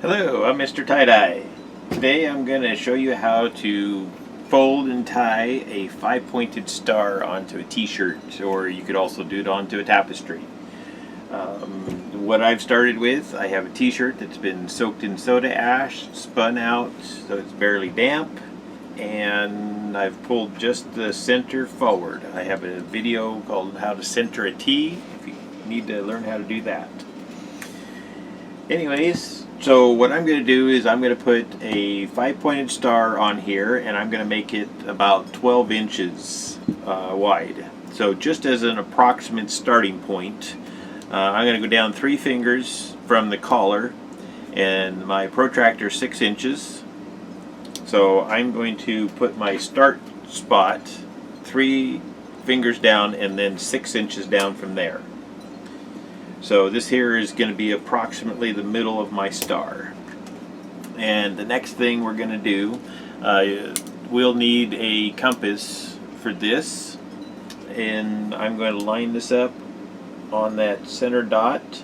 Hello, I'm Mr. TieDye. Today I'm going to show you how to fold and tie a 5-pointed star onto a t-shirt, or you could also do it onto a tapestry. What I've started with, I have a t-shirt that's been soaked in soda ash, spun out so it's barely damp, and I've pulled just the center forward. I have a video called How to Center a T if you need to learn how to do that. Anyways, so what I'm going to do is I'm going to put a 5-pointed star on here, and I'm going to make it about 12 inches wide. So just as an approximate starting point, I'm going to go down 3 fingers from the collar, and my protractor 6 inches. So I'm going to put my start spot 3 fingers down and then 6 inches down from there. So this here is going to be approximately the middle of my star. And the next thing we're going to do, we'll need a compass for this. And I'm going to line this up on that center dot.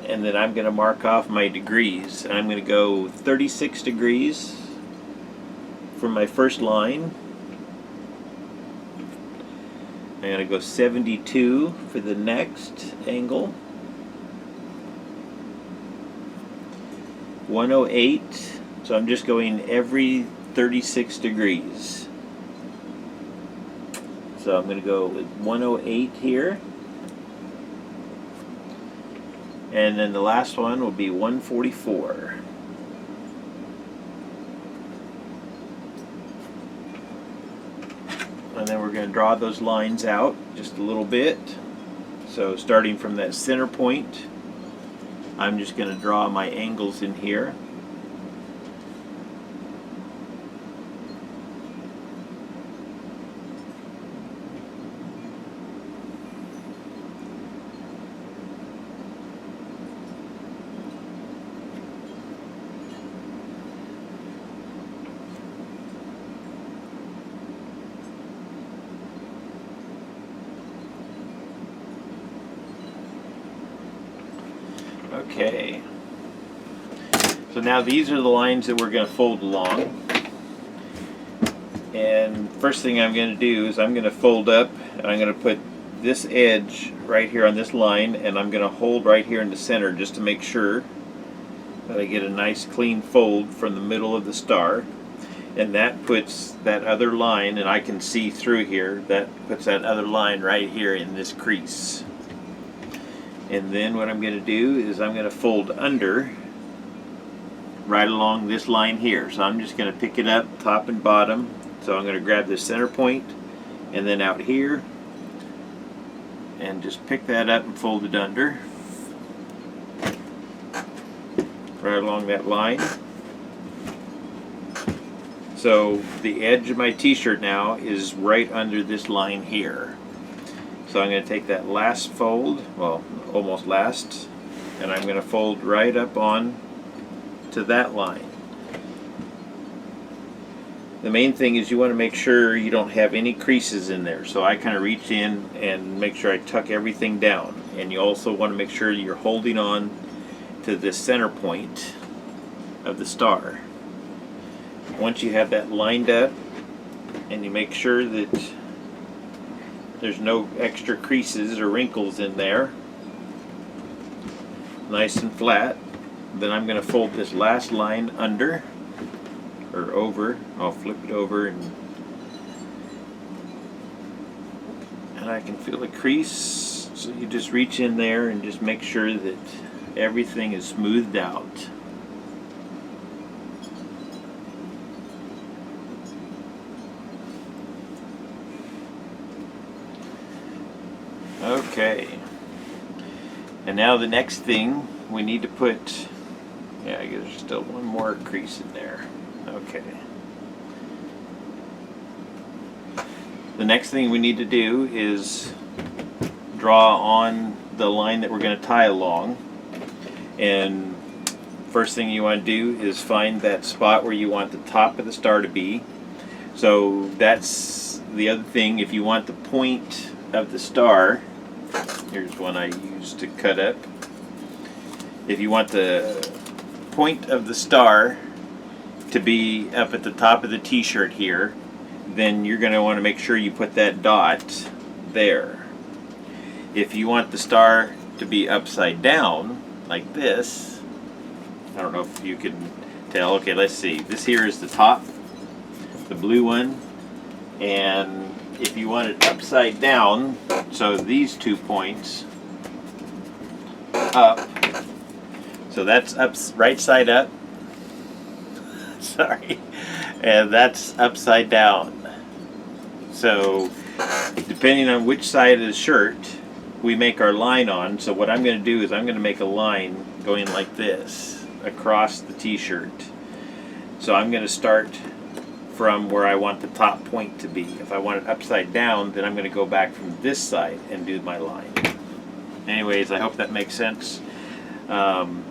And then I'm going to mark off my degrees. And I'm going to go 36 degrees for my first line. I'm going to go 72 for the next angle, 108, so I'm just going every 36 degrees. So I'm going to go with 108 here, and then the last one will be 144. And then we're going to draw those lines out just a little bit. So starting from that center point, I'm just going to draw my angles in here. Okay, so now these are the lines that we're going to fold along, and first thing I'm going to do is I'm going to fold up, and I'm going to put this edge right here on this line, and I'm going to hold right here in the center just to make sure that I get a nice clean fold from the middle of the star. And that puts that other line, and I can see through here, that puts that other line right here in this crease. And then what I'm going to do is I'm going to fold under right along this line here. So I'm just going to pick it up top and bottom. So I'm going to grab the center point and then out here and just pick that up and fold it under right along that line. So the edge of my t-shirt now is right under this line here. So I'm going to take that last fold, well, almost last, and I'm going to fold right up on to that line. The main thing is you want to make sure you don't have any creases in there. So I kind of reach in and make sure I tuck everything down. And you also want to make sure you're holding on to the center point of the star. Once you have that lined up and you make sure that there's no extra creases or wrinkles in there, nice and flat, then I'm going to fold this last line under or over. I'll flip it over and I can feel the crease, so you just reach in there and just make sure that everything is smoothed out. Okay, and now the next thing we need to put, yeah, I guess there's still one more crease in there. Okay. The next thing we need to do is draw on the line that we're going to tie along. And first thing you want to do is find that spot where you want the top of the star to be. So that's the other thing. If you want the point of the star, here's one I used to cut up. If you want the point of the star to be up at the top of the t-shirt here, then you're going to want to make sure you put that dot there. If you want the star to be upside down like this, I don't know if you can tell. Okay, let's see. This here is the top, the blue one, and if you want it upside down, so these 2 points up, so that's up, right side up, sorry, and that's upside down. So depending on which side of the shirt we make our line on, so what I'm going to do is I'm going to make a line going like this across the t-shirt. So I'm going to start from where I want the top point to be. If I want it upside down, then I'm going to go back from this side and do my line. Anyways, I hope that makes sense. Going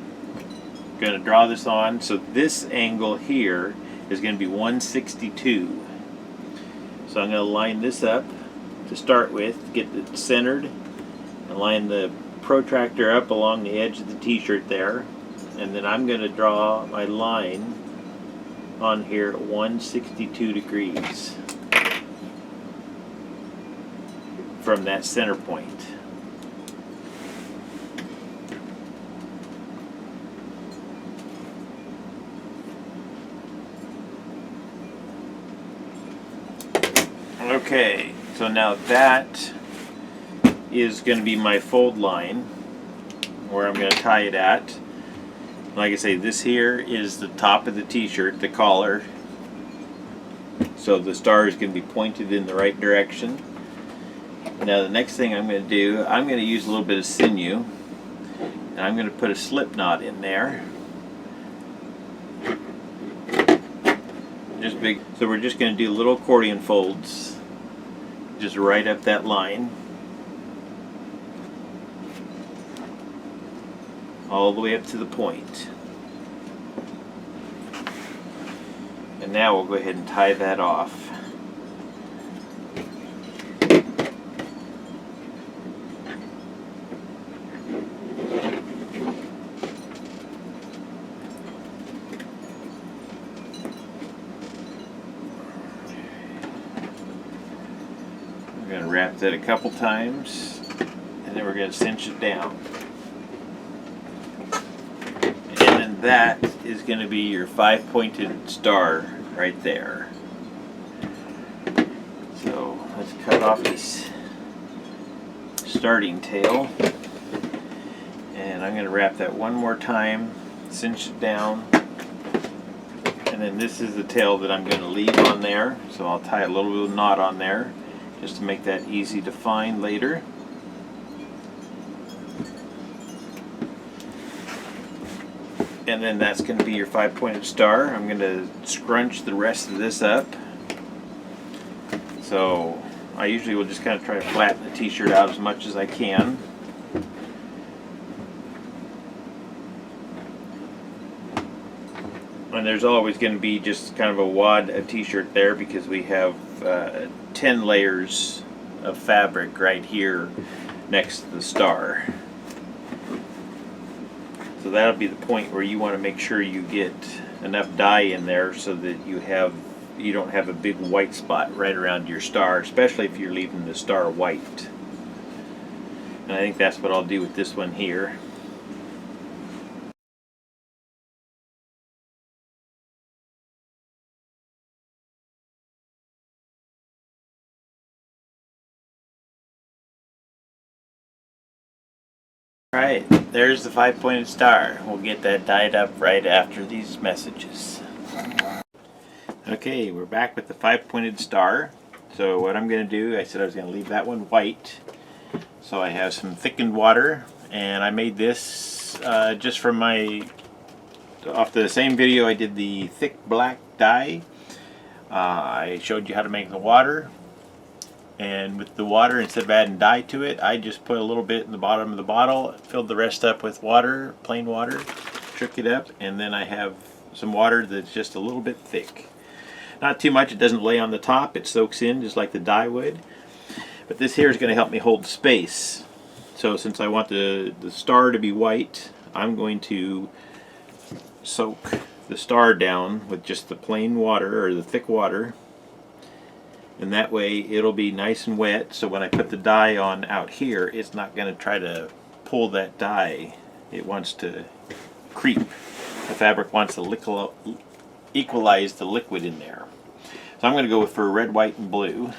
to draw this on. So this angle here is going to be 162. So I'm going to line this up to start with, get it centered, and line the protractor up along the edge of the t-shirt there. And then I'm going to draw my line on here at 162 degrees from that center point. Okay, so now that is going to be my fold line where I'm going to tie it at. Like I say, this here is the top of the t-shirt, the collar. So the star is going to be pointed in the right direction. Now the next thing I'm going to do, I'm going to use a little bit of sinew, and I'm going to put a slip knot in there. Just big. So we're just going to do little accordion folds, just right up that line, all the way up to the point. And now we'll go ahead and tie that off. We're going to wrap that a couple times, and then we're going to cinch it down. And then that is going to be your 5-pointed star right there. So let's cut off this starting tail, and I'm going to wrap that one more time, cinch it down, and then this is the tail that I'm going to leave on there. So I'll tie a little bit of knot on there just to make that easy to find later. And then that's going to be your 5-pointed star. I'm going to scrunch the rest of this up. So I usually will just kind of try to flatten the t-shirt out as much as I can. And there's always going to be just kind of a wad of t-shirt there because we have 10 layers of fabric right here next to the star. So that'll be the point where you want to make sure you get enough dye in there so that you don't have a big white spot right around your star, especially if you're leaving the star white. And I think that's what I'll do with this one here. Alright, there's the 5-pointed star. We'll get that dyed up right after these messages. Okay, we're back with the 5-pointed star. So what I'm going to do, I said I was going to leave that one white. So I have some thickened water, and I made this just from off the same video I did the thick black dye. I showed you how to make the water. And with the water, instead of adding dye to it, I just put a little bit in the bottom of the bottle, filled the rest up with water, plain water, shook it up, and then I have some water that's just a little bit thick. Not too much, it doesn't lay on the top, it soaks in just like the dye would. But this here is going to help me hold space. So since I want the star to be white, I'm going to soak the star down with just the plain water or the thick water, and that way it'll be nice and wet, so when I put the dye on out here, it's not going to try to pull that dye. It wants to creep. The fabric wants to equalize the liquid in there. So I'm going to go for red, white, and blue.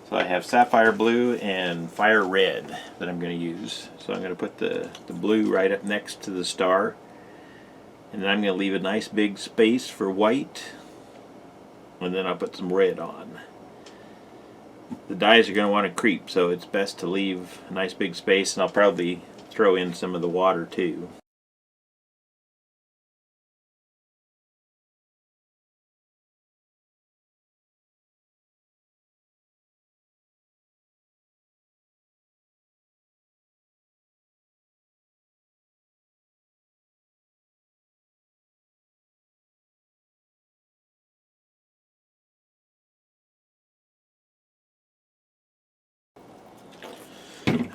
So I have sapphire blue and fire red that I'm going to use. So I'm going to put the blue right up next to the star. And then I'm going to leave a nice big space for white. And then I'll put some red on. The dyes are going to want to creep, so it's best to leave a nice big space, and I'll probably throw in some of the water too.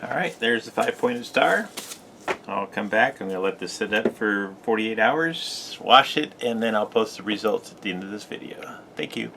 Alright, there's the 5-pointed star. I'll come back. I'm going to let this sit up for 48 hours, wash it, and then I'll post the results at the end of this video. Thank you.